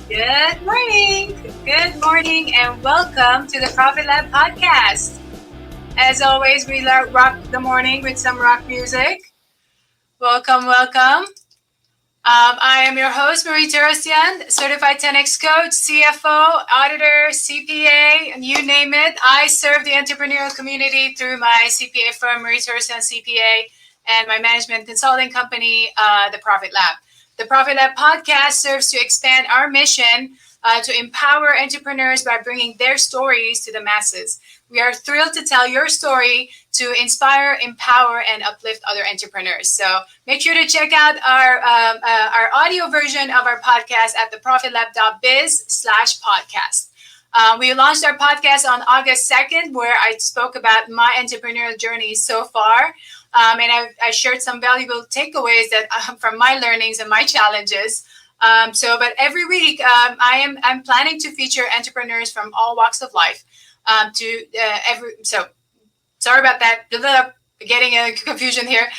Good morning. Good morning, and welcome to the Profit Lab podcast. As always, we rock the morning with some rock music. Welcome. I am your host, Marie Teresian, certified 10X coach, CFO, auditor, CPA, and you name it. I serve the entrepreneurial community through my CPA firm, Marie Teresian CPA, and my management consulting company, the Profit Lab. The Profit Lab podcast serves to expand our mission to empower entrepreneurs by bringing their stories to the masses. We are thrilled to tell your story to inspire, empower, and uplift other entrepreneurs. So make sure to check out our audio version of our podcast at theprofitlab.biz/podcast. We launched our podcast on August 2nd, where I spoke about my entrepreneurial journey so far. And I shared some valuable takeaways that from my learnings and my challenges. But every week, I'm planning to feature entrepreneurs from all walks of life. Sorry about that. Getting a confusion here.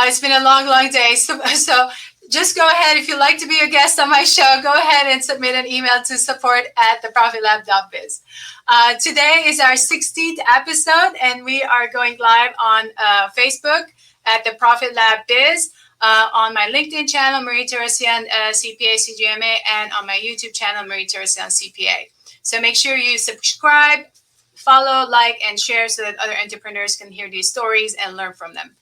It's been a long day. So just go ahead. If you'd like to be a guest on my show, go ahead and submit an email to support@theprofitlab.biz. Today is our 16th episode, and we are going live on Facebook at the Profit Lab Biz, on my LinkedIn channel, Marie Teresian, CPA, CGMA, and on my YouTube channel, Marie Teresian, CPA. So make sure you subscribe, follow, like, and share so that other entrepreneurs can hear these stories and learn from them.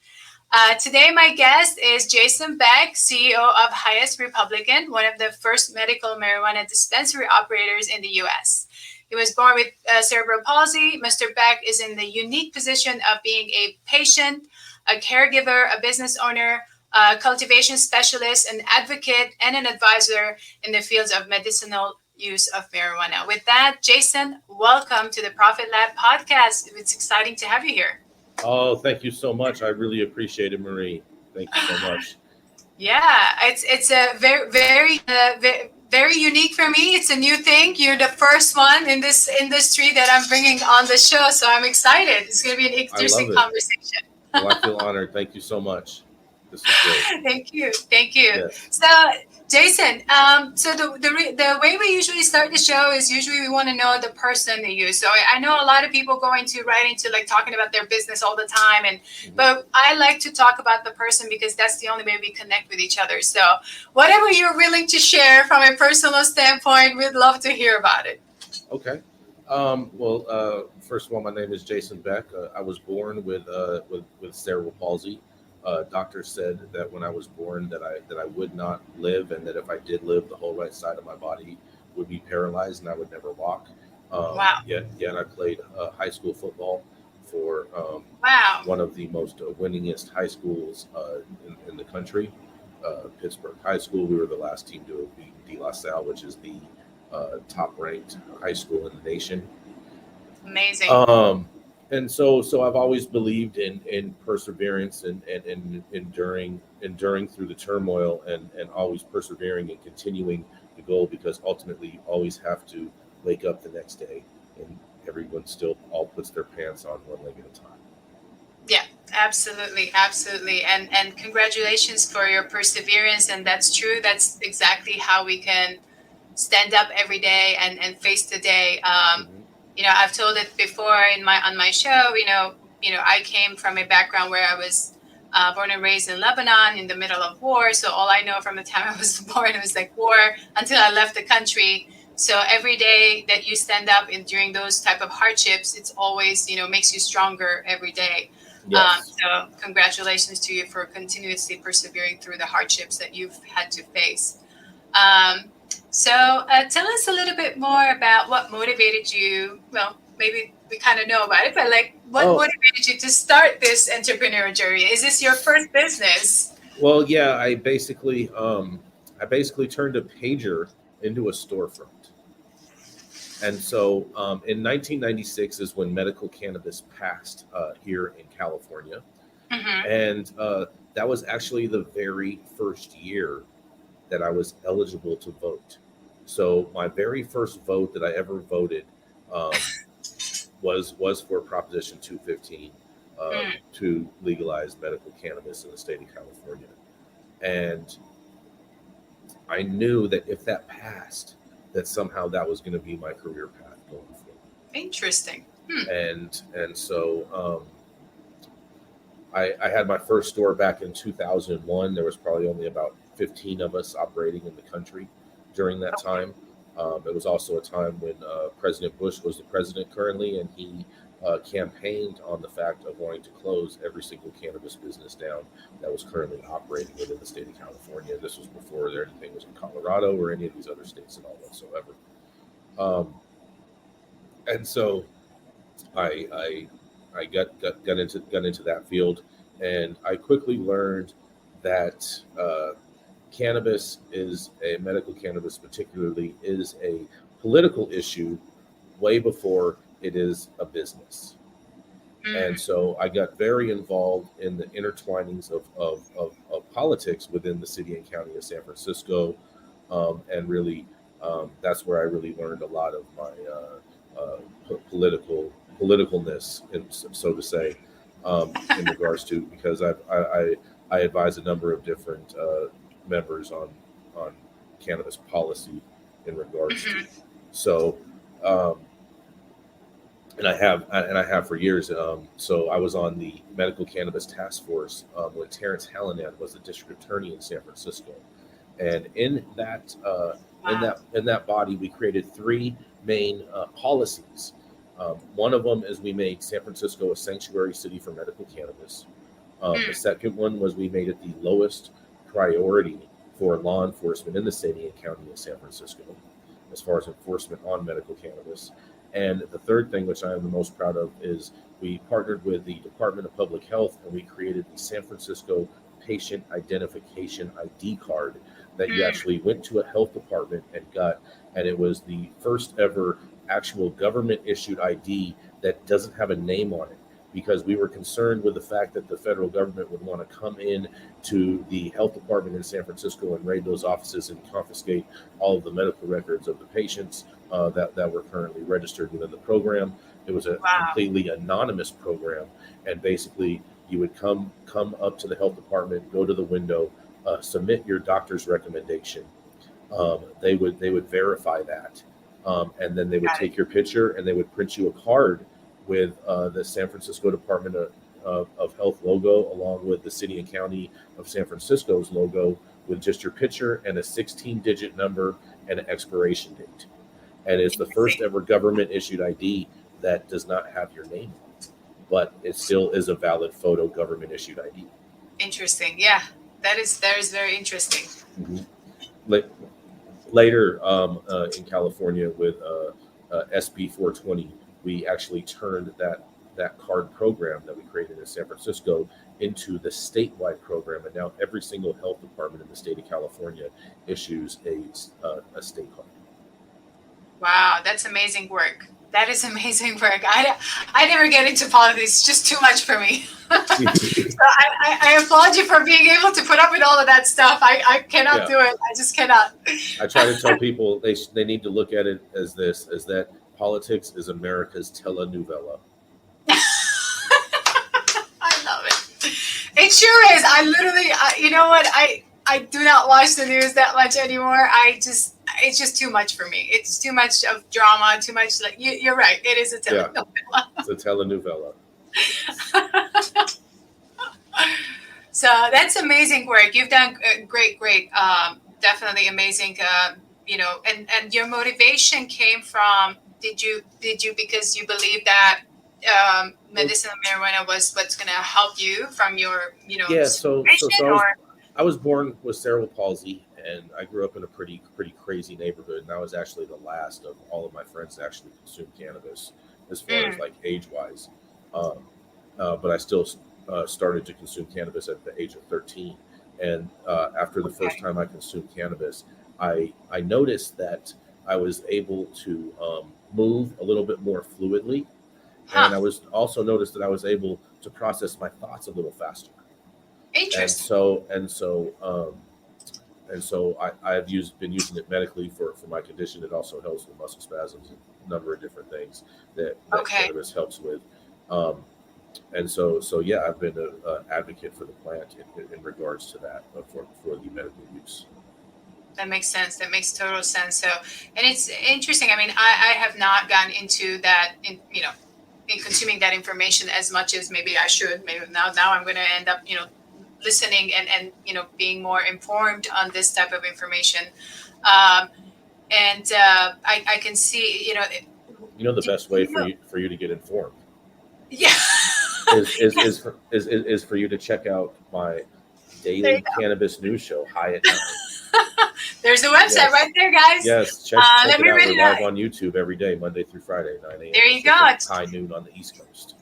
Today, my guest is Jason Beck, CEO of Highest Republican, one of the first medical marijuana dispensary operators in the U.S. He was born with cerebral palsy. Mr. Beck is in the unique position of being a patient, a caregiver, a business owner, a cultivation specialist, an advocate, and an advisor in the fields of medicinal use of marijuana. With that, Jason, welcome to the Profit Lab podcast. It's exciting to have you here. Oh, thank you so much. I really appreciate it, Marie. Thank you so much. Yeah, it's a very unique for me. It's a new thing. You're the first one in this industry that I'm bringing on the show, so I'm excited. It's going to be an interesting conversation. Well, I feel honored. Thank you so much. This is great. Thank you. Yes. So, Jason, so the way we usually start the show is usually we want to know the person that you. So I know a lot of people go into right into like talking about their business all the time, but I like to talk about the person because that's the only way we connect with each other. So whatever you're willing to share from a personal standpoint, we'd love to hear about it. Okay. First of all, my name is Jason Beck. I was born with cerebral palsy. Doctors said that when I was born that I would not live, and that if I did live, the whole right side of my body would be paralyzed and I would never walk. Wow. And I played high school football for one of the most winningest high schools in the country, Pittsburgh High School. We were the last team to beat De La Salle, which is the top-ranked high school in the nation. Amazing. And so I've always believed in perseverance and enduring through the turmoil and always persevering and continuing the goal, because ultimately you always have to wake up the next day and everyone still all puts their pants on one leg at a time. Yeah, absolutely. And congratulations for your perseverance. And that's true. That's exactly how we can stand up every day and face the day. I've told it before on my show. I came from a background where I was born and raised in Lebanon in the middle of war. So all I know from the time I was born was like war until I left the country. So every day that you stand up during those type of hardships, it's always makes you stronger every day. Yes. So congratulations to you for continuously persevering through the hardships that you've had to face. So tell us a little bit more about what motivated you. Well, maybe we kind of know about it, but what motivated you to start this entrepreneurial journey? Is this your first business? Well, yeah, I basically turned a pager into a storefront. And so in 1996 is when medical cannabis passed here in California. Mm-hmm. And that was actually the very first year that I was eligible to vote. So my very first vote that I ever voted was for Proposition 215 to legalize medical cannabis in the state of California. And I knew that if that passed, that somehow that was going to be my career path going forward. Interesting. And so I had my first store back in 2001. There was probably only about 15 of us operating in the country during that time. It was also a time when President Bush was the president currently, and he campaigned on the fact of wanting to close every single cannabis business down that was currently operating within the state of California. This was before there anything was in Colorado or any of these other states at all whatsoever. And so I got into that field, and I quickly learned that cannabis is a medical cannabis, particularly, is a political issue way before it is a business. And so I got very involved in the intertwinings of politics within the city and county of San Francisco, and really that's where I really learned a lot of my politicalness, so to say, in regards to, because I advise a number of different members on cannabis policy in regards to. So, and I have for years. So I was on the medical cannabis task force when Terrence Hallinan was the district attorney in San Francisco, and in that body we created three main policies. One of them is we made San Francisco a sanctuary city for medical cannabis. The second one was we made it the lowest priority for law enforcement in the city and county of San Francisco as far as enforcement on medical cannabis. And the third thing, which I am the most proud of, is we partnered with the Department of Public Health, and we created the San Francisco Patient Identification ID card that you actually went to a health department and got, and it was the first ever actual government issued ID that doesn't have a name on it, because we were concerned with the fact that the federal government would want to come in to the health department in San Francisco and raid those offices and confiscate all of the medical records of the patients that were currently registered within the program. It was a completely anonymous program, and basically you would come up to the health department, go to the window, submit your doctor's recommendation. They would verify that, and then they would take your picture and they would print you a card with the San Francisco Department of Health logo, along with the City and County of San Francisco's logo, with just your picture and a 16-digit number and an expiration date. And it's the first ever government issued ID that does not have your name on it, but it still is a valid photo government issued ID. Interesting. Yeah, that is very interesting. Later in California with SB 420, we actually turned that card program that we created in San Francisco into the statewide program, and now every single health department in the state of California issues a state card. Wow, that's amazing work. That is amazing work. I never get into politics; it's just too much for me. So I applaud you for being able to put up with all of that stuff. I cannot do it. I just cannot. I try to tell people they need to look at it as that politics is America's telenovela. I love it. It sure is. I literally, you know what? I do not watch the news that much anymore. It's just too much for me. It's too much of drama, too much. Like you're right. It is a telenovela. Yeah, it's a telenovela. So that's amazing work. You've done great. Definitely amazing. And your motivation came from, did you because you believe that medicinal marijuana was what's going to help you from your I was born with cerebral palsy, and I grew up in a pretty crazy neighborhood, and I was actually the last of all of my friends to actually consume cannabis as far as like age wise. But I still started to consume cannabis at the age of 13. And after the first time I consumed cannabis, I noticed that I was able to move a little bit more fluidly. And I was also noticed that I was able to process my thoughts a little faster. Interesting. And so I've been using it medically for my condition. It also helps with muscle spasms and a number of different things that cannabis helps with. And so I've been an advocate for the plant in regards to that for the medical use. That makes sense. That makes total sense. So, and it's interesting. I mean, I have not gotten into that, in consuming that information as much as maybe I should. Maybe now I'm going to end up, listening and being more informed on this type of information. And I can see, The best way for you to get informed yeah. is for you to check out my daily cannabis news show, High at 9. There's a website Yes. right there, guys. Yes, check let it me out. read We're it live out. on YouTube every day, Monday through Friday, 9 a.m. There you go. High noon on the East Coast.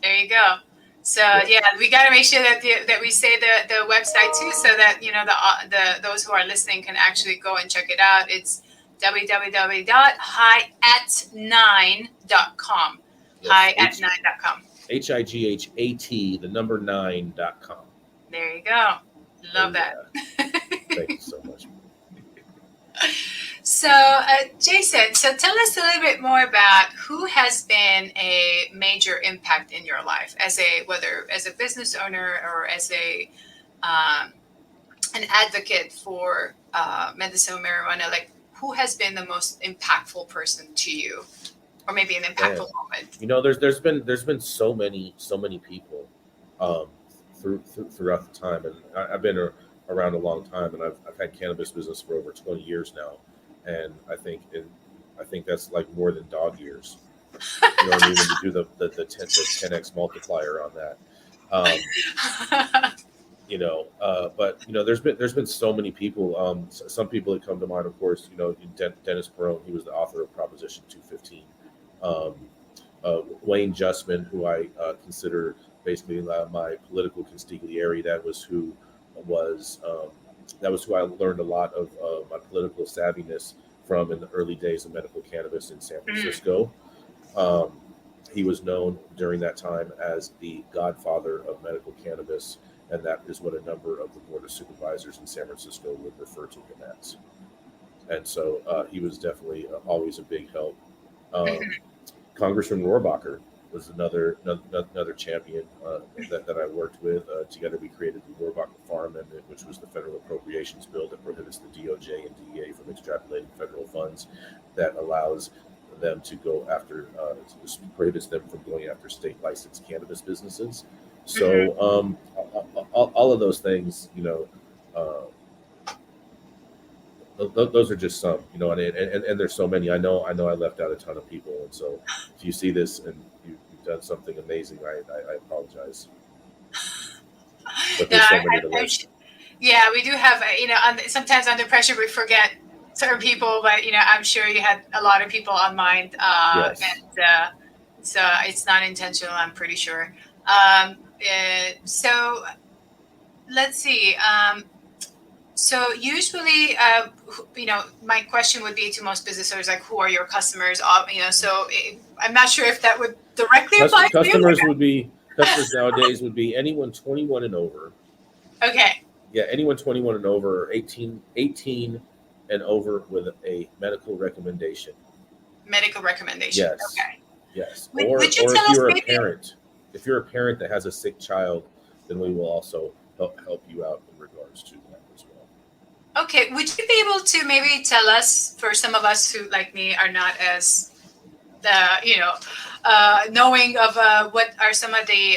There you go. So yeah, we got to make sure that that we say the website too, so that the those who are listening can actually go and check it out. It's www.highat9.com. Yes. Highat9.com. HIGHAT, the number 9.com. There you go. Love that. Thank you so much. So, Jason, so tell us a little bit more about who has been a major impact in your life, whether as a business owner or as an advocate for medicinal marijuana. Like, who has been the most impactful person to you, or maybe an impactful moment? There's been so many people throughout the time, and I've been around a long time, and I've had cannabis business for over 20 years now. And I think that's like more than dog years. You know what I mean? When you do the 10x multiplier on that. But there's been so many people. Some people that come to mind, of course, Dennis Perone. He was the author of Proposition 215. Wayne Justman, who I consider basically my political consigliere. That was who I learned a lot of my political savviness from in the early days of medical cannabis in San Francisco. He was known during that time as the godfather of medical cannabis, and that is what a number of the board of supervisors in San Francisco would refer to him as. And so he was definitely always a big help. Congressman Rohrabacher was another champion that I worked with. Together we created the Rohrabacher Farm Amendment, which was the federal appropriations bill that prohibits the DOJ and DEA from extrapolating federal funds, that allows them to go after, prohibits them from going after state licensed cannabis businesses. So all of those things, those are just some, and there's so many. I know I left out a ton of people, and so if you see this and you've done something amazing, I apologize. But there's so many to list. Yeah, we do have, sometimes under pressure we forget certain people, but I'm sure you had a lot of people on mind, Yes. and so it's not intentional, I'm pretty sure. So let's see. So usually, my question would be to most business owners, like, who are your customers? So I'm not sure if that would directly apply to you. Customers nowadays would be anyone 21 and over. Okay. Yeah, anyone 21 and over, or 18 and over with a medical recommendation. Medical recommendation. Yes. Okay. Yes. Would you or tell if you're us a parent, if you're a parent that has a sick child, then we will also help you out in regards to that as well. Okay. Would you be able to maybe tell us, for some of us who, like me, are not as knowing of what are some of the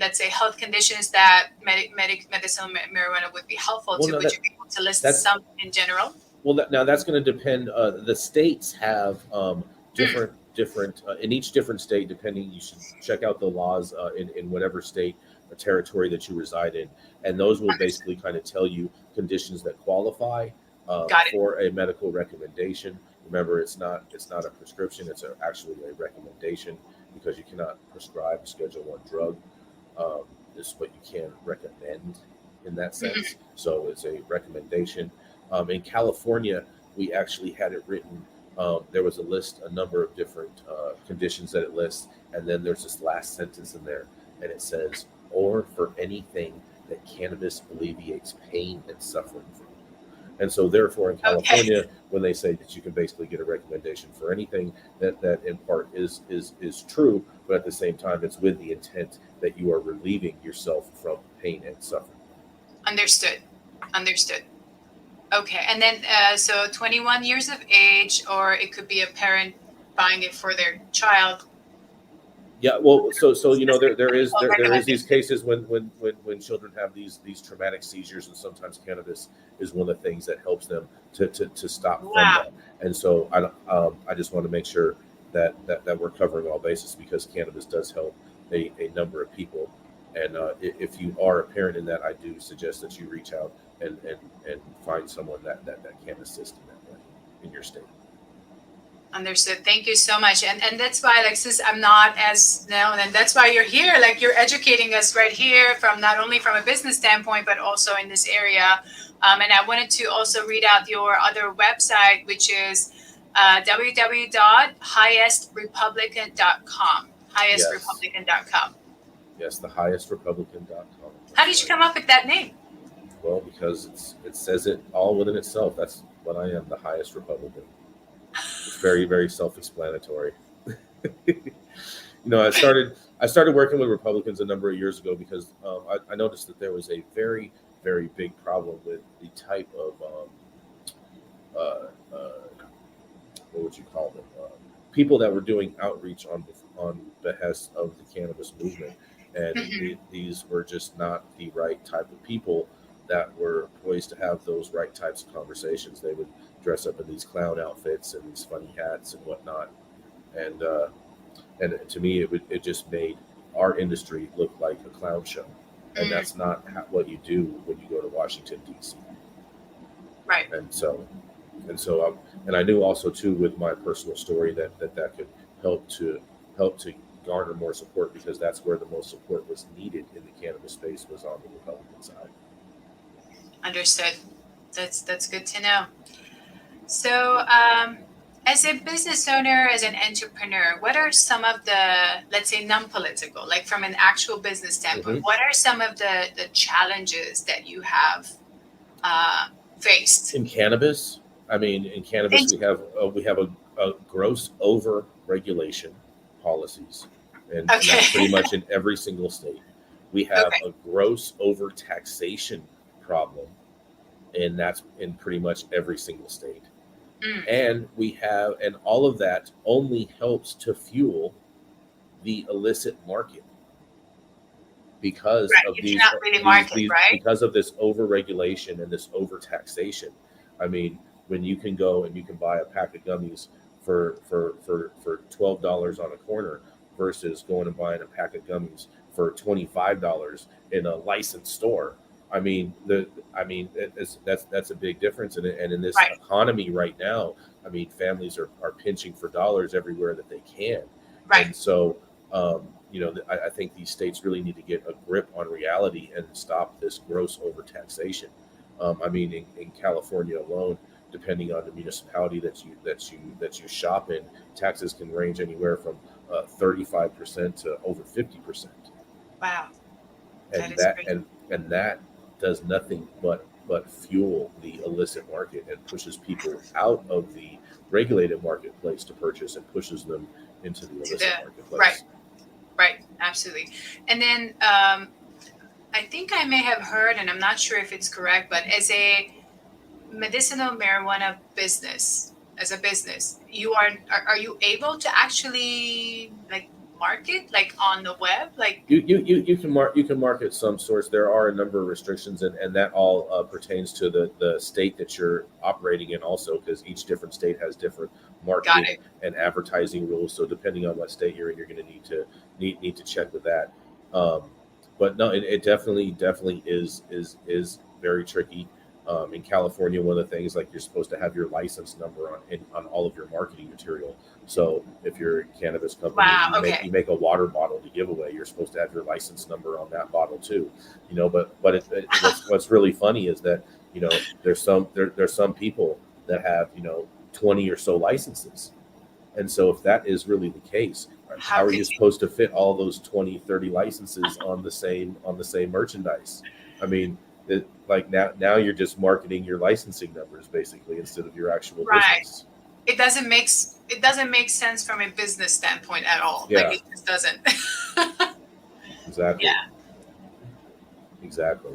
let's say health conditions that medicinal marijuana would be helpful to? Would you be able to list some in general? Well, now that's going to depend. The states have different in each different state, depending. You should check out the laws in whatever state or territory that you reside in, and those will basically kind of tell you conditions that qualify for a medical recommendation. Remember, it's not a prescription; it's actually a recommendation, because you cannot prescribe a Schedule 1 drug. This is what you can recommend in that sense. So it's a recommendation. In California, we actually had it written. There was a number of different conditions that it lists, and then there's this last sentence in there, and it says, "or for anything that cannabis alleviates pain and suffering from." And so therefore in California, when they say that you can basically get a recommendation for anything, that in part is true, but at the same time, it's with the intent that you are relieving yourself from pain and suffering. Understood. Okay. And then, so 21 years of age, or it could be a parent buying it for their child. Yeah, well, so there is Well, there is these recommendation. cases when children have these traumatic seizures, and sometimes cannabis is one of the things that helps them to stop from Wow. that. And so I just want to make sure that we're covering all bases, because cannabis does help a number of people. And if you are a parent in that, I do suggest that you reach out and find someone that can assist in that way in your state. Understood. Thank you so much. And that's why, like, since I'm not as known, and that's why you're here, like, you're educating us right here from not only from a business standpoint, but also in this area. And I wanted to also read out your other website, which is www.highestrepublican.com. Yes, Highestrepublican.com. yes, the highestrepublican.com. How That's did you right. come up with that name? Well, because it says it all within itself. That's what I am, the highest Republican. It's very, very self-explanatory. I started working with Republicans a number of years ago because I noticed that there was a very, very big problem with the type of uh, what would you call them? People that were doing outreach on behest of the cannabis movement, and Mhm. these were just not the right type of people that were poised to have those right types of conversations. They would dress up in these clown outfits and these funny hats and whatnot, and to me, it just made our industry look like a clown show, and Mm, that's not what you do when you go to Washington D.C. right. And so and I knew also too with my personal story that could help to help to garner more support, because that's where the most support was needed in the cannabis space, was on the Republican side. Understood. That's good to know. So, as a business owner, as an entrepreneur, what are some of the, let's say, non-political, like from an actual business standpoint, Hmm. what are some of the challenges that you have uh, faced? In cannabis, I mean, in cannabis, And, we have a gross over regulation policies, and that's pretty okay. much in every single state. We have Okay. a gross over taxation problem, and that's in pretty much every single state. Mm, And all of that only helps to fuel the illicit market, because right. of You cannot really market, these right? because of this over regulation and this over taxation. I mean, when you can go and you can buy a pack of gummies for $12 on a corner, versus going and buying a pack of gummies for $25 in a licensed store. I mean, that's a big difference. And in this Right. economy right now, I mean, families are pinching for dollars everywhere that they can. Right. And so I think these states really need to get a grip on reality and stop this gross overtaxation. I mean, in California alone, depending on the municipality that you shop in, taxes can range anywhere from 35% to over 50%, Wow. That and is that great. and that does nothing but fuel the illicit market, and pushes people out of the regulated marketplace to purchase, and pushes them into the To the illicit right. marketplace. Right. Absolutely. And then I think I may have heard, and I'm not sure if it's correct, but as a medicinal marijuana business, as a business, are you able to actually like market like on the web, like You can market some sorts. There are a number of restrictions, and that all pertains to the state that you're operating in also, because each different state has different got marketing it. and advertising rules. So depending on what state you're in, you're going to need to check with that. Um, but no, it definitely is very tricky. In California, one of the things, like, you're supposed to have your license number on all of your marketing material. So if you're a cannabis company and Wow. you make Okay. you make a water bottle to give away, you're supposed to have your license number on that bottle too. What's really funny is that there's some people that have 20 or so licenses. And so if that is really the case, How how are could you you? supposed to fit all those 20, 30 licenses on the same merchandise? I mean, like, now you're just marketing your licensing numbers basically, instead of your actual Right. business. It doesn't make sense from a business standpoint at all. Like Yeah, it just doesn't. exactly. Yeah. Exactly.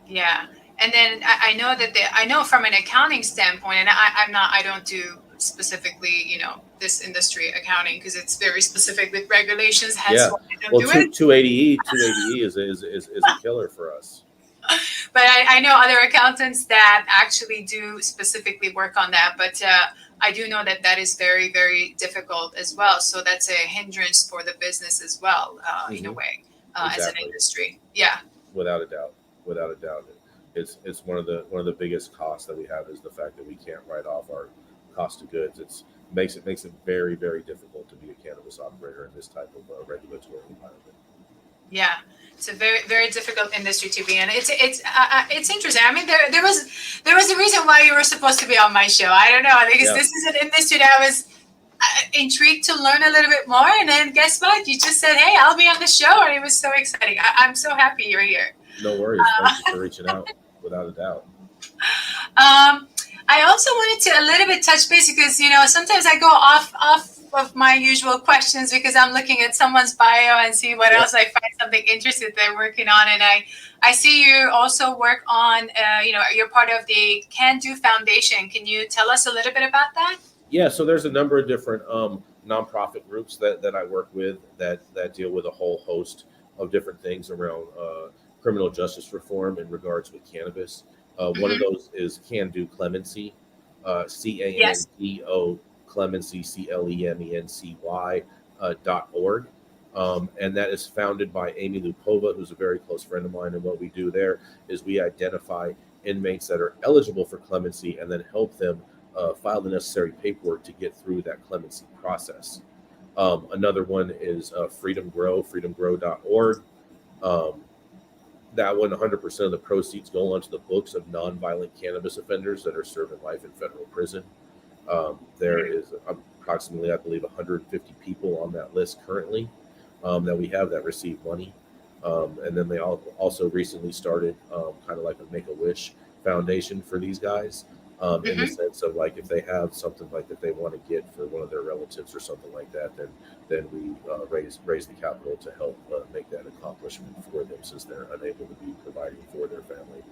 Yeah. And then I know that I know from an accounting standpoint, and I don't do specifically, this industry accounting because it's very specific with regulations. Hence Yeah. why I don't Well, do it. 280E is a killer for us. But I know other accountants that actually do specifically work on that. But I do know that that is very, very difficult as well. So that's a hindrance for the business as well, in a way, as an Exactly. industry. Yeah. Without a doubt. Without a doubt. It's one of the biggest costs that we have is the fact that we can't write off our cost of goods. Makes it very, very difficult to be a cannabis operator in this type of regulatory environment. Yeah, it's a very, very difficult industry to be in. It's interesting. I mean, there was a reason why you were supposed to be on my show. I don't know, because Yeah. this is an industry that I was intrigued to learn a little bit more. And then guess what? You just said, "Hey, I'll be on the show," and it was so exciting. I'm so happy you're here. No worries. Thank you for reaching out. Without a doubt. I also wanted to a little bit touch base because sometimes I go off of my usual questions because I'm looking at someone's bio and see what else I find something interesting they're working on, and I see you also work on you're part of the Can Do Foundation. Can you tell us a little bit about that? Yeah, so there's a number of different nonprofit groups that I work with that deal with a whole host of different things around criminal justice reform in regards with cannabis. One of those is Can Do Clemency, CANDO Clemency, CLEMENCY .org. And that is founded by Amy Lupova, who's a very close friend of mine. And what we do there is we identify inmates that are eligible for clemency and then help them file the necessary paperwork to get through that clemency process. Another one is Freedom Grow, freedomgrow.org. That one, 100% of the proceeds go onto the books of nonviolent cannabis offenders that are serving life in federal prison. There is approximately, I believe, 150 people on that list currently that we have that receive money. And then they also recently started kind of like a Make-A-Wish Foundation for these guys. In the sense of like if they have something like that they want to get for one of their relatives or something like that, then we raise the capital to help make that accomplishment for them since they're unable to be providing for their family.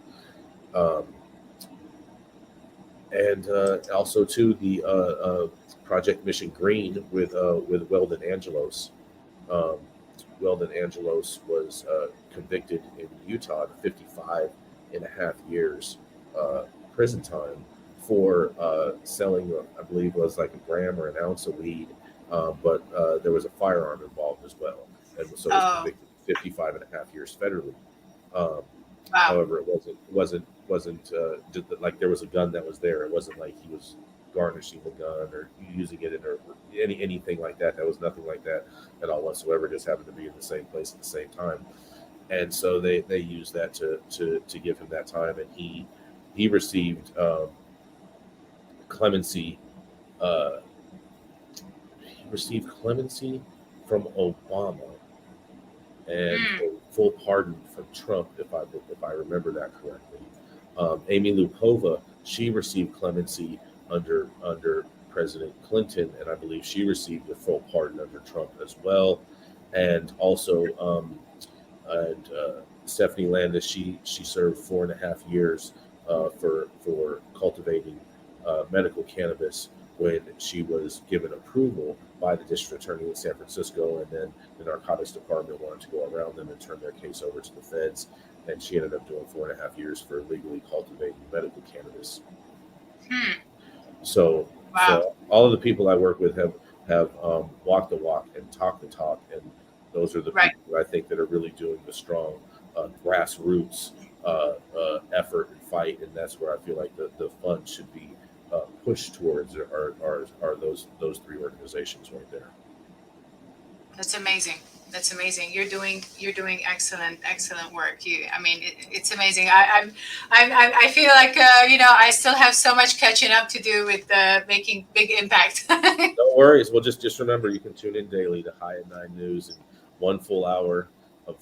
And also to the Project Mission Green with Weldon Angelos. Weldon Angelos was convicted in Utah to 55 and a half years prison time for selling, I believe it was like a gram or an ounce of weed, but there was a firearm involved as well. And so it was convicted 55 and a half years federally. Wow. However, it wasn't like there was a gun that was there. It wasn't like he was garnishing the gun or using it in or anything like that. That was nothing like that at all whatsoever. It just happened to be in the same place at the same time. And so they used that to give him that time, and he received clemency. He received clemency from Obama and a full pardon from Trump, if I remember that correctly. Amy Lupova, she received clemency under President Clinton, and I believe she received a full pardon under Trump as well. And also, Stephanie Landis, she served 4.5 years for cultivating medical cannabis when she was given approval by the district attorney in San Francisco, and then the narcotics department wanted to go around them and turn their case over to the feds, and she ended up doing 4.5 years for legally cultivating medical cannabis. So, Wow. So all of the people I work with have walked the walk and talked the talk, and those are the people I think that are really doing the strong grassroots effort and fight, and that's where I feel like the fund should be pushed towards are those three organizations right there. That's amazing. That's amazing. You're doing excellent work. It's amazing. I feel like I still have so much catching up to do with making big impact. No worries. Well, just remember you can tune in daily to High at 9 News and 1 full hour of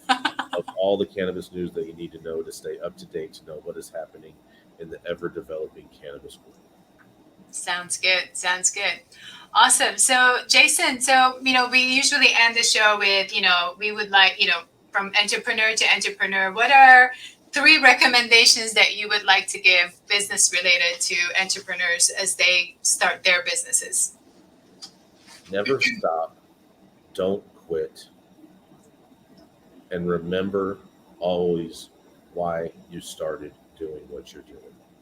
all the cannabis news that you need to know to stay up to date, to know what is happening in the ever developing cannabis world. Sounds good. Awesome. So Jason, we usually end the show with, we would like, from entrepreneur to entrepreneur, what are 3 recommendations that you would like to give business related to entrepreneurs as they start their businesses. Never stop. Don't quit. And remember always why you started doing what you're doing.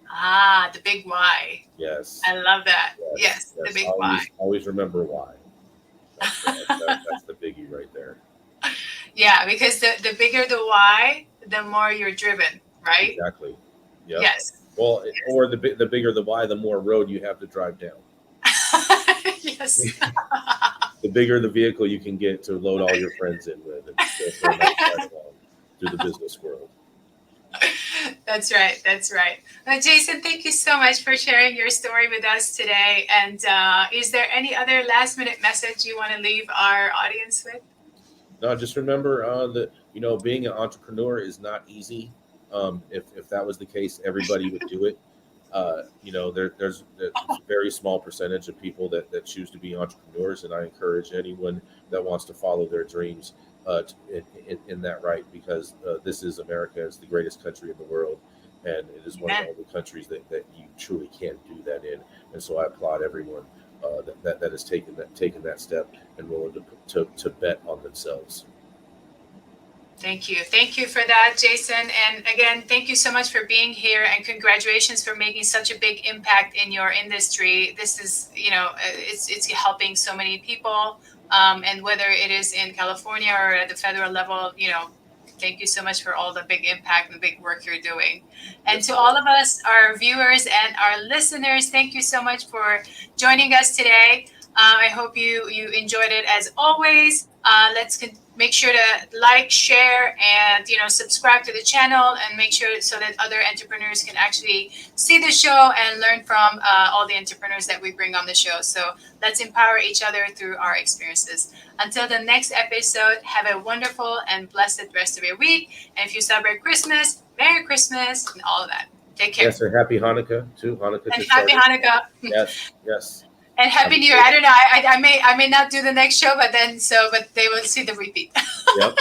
Ah, the big why. Yes. I love that. Yes, the big why. Always remember why. That's the biggie right there. Yeah, because the bigger the why, the more you're driven, right? Exactly. Yep. Yes. Well, yes. Or the bigger the why, the more road you have to drive down. Yes. The bigger the vehicle you can get to load all your friends in with and go for a nice ride along through the business world. That's right. That's right. Well, Jason, thank you so much for sharing your story with us today. And is there any other last minute message you want to leave our audience with? No, just remember that, being an entrepreneur is not easy. If that was the case, everybody would do it. There's a very small percentage of people that choose to be entrepreneurs, and I encourage anyone that wants to follow their dreams in that right, because this is America. It's the greatest country in the world, and it is one of the countries that you truly can do that in. And so I applaud everyone that has taken that step and willing to bet on themselves. Thank you. Thank you for that, Jason. And again, thank you so much for being here, and congratulations for making such a big impact in your industry. This is, it's helping so many people. And whether it is in California or at the federal level, thank you so much for all the big impact and the big work you're doing. And to all of us, our viewers and our listeners, thank you so much for joining us today. I hope you enjoyed it as always. Let's make sure to like, share, and subscribe to the channel, and make sure so that other entrepreneurs can actually see the show and learn from all the entrepreneurs that we bring on the show. So let's empower each other through our experiences. Until the next episode, have a wonderful and blessed rest of your week. And if you celebrate Christmas, Merry Christmas and all of that. Take care. Yes, and Happy Hanukkah too. Hanukkah. And Happy Hanukkah. Yes. And Happy New Year. I don't know. I may not do the next show, but they will see the repeat. Yep.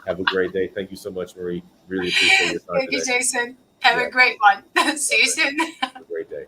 Have a great day. Thank you so much, Marie. Really appreciate your time. Thank you, Jason. Have a great one. See you soon. Have a great day.